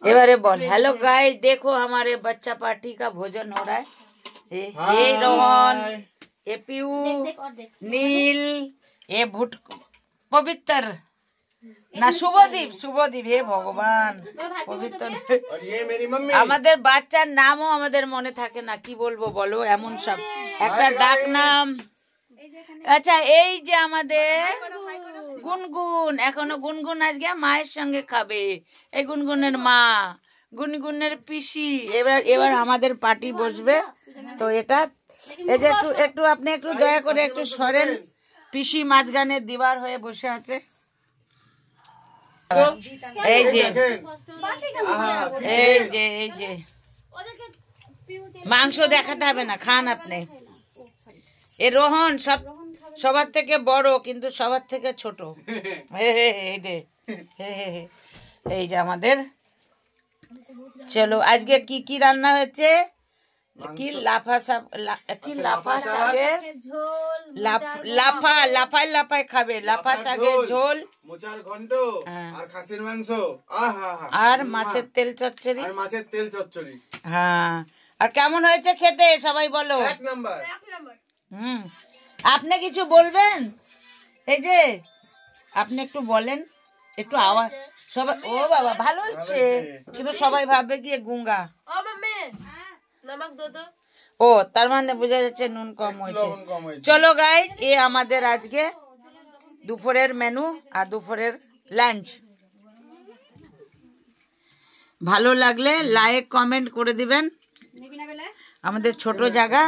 एबारे बोल hello guys, देखो हमारे बच्चा पार्टी का भोजन हो रहा है। ये रोहन, ये पीयू, नील, ये भुट पवित्र ना शुभदीप, शुभदीप हे भगवान पवित्र। और ये मेरी मम्मी। আমাদের বাচ্চার নামও আমাদের মনে থাকে না, কি বলবো বলো, এমন সব একটা ডাক নাম। আচ্ছা এই যে আমাদের গুনগুন, এখনো গুনগুন আজকে মায়ের সঙ্গে খাবে। এই গুনগুনের মা, গুনগুনের পিসি। এবার আমাদের পার্টি বসবে। তো এটা এই যে একটু একটু আপনি একটু দয়া করে একটু সরেন, পিসি মাঝখানে দিবার হয়ে বসে আছে। এই যে এই যে এই যে মাংস দেখাতে হবে না, খান আপনি। এ রোহন সবার থেকে বড় কিন্তু সবার থেকে ছোট। এই যে এই যে আমাদের। চলো আজকে কি কি রান্না হয়েছে? কি লাফা শাকের লাফায় লাফায় খাবে, লাফা শাকের ঝোল, মোচার ঘন্ট আর খাসির মাংস, আর মাছের তেল চচ্চড়ি। হ্যাঁ, আর কেমন হয়েছে খেতে সবাই বলো? এক নাম্বার। আপনি কিছু বলবেন? এই যে আপনি একটু বলেন, একটু আওয়াজ। সবাই ও বাবা ভালো হচ্ছে, কিন্তু সবাই ভাববে কি গুঙ্গা। ও তার মানে বোঝা যাচ্ছে নুন কম হয়েছে। চলো গাইস, এ আমাদের আজকে দুপুরের মেনু আর দুপুরের লাঞ্চ। ভালো লাগলে লাইক কমেন্ট করে দিবেন। আমাদের ছোট জায়গা।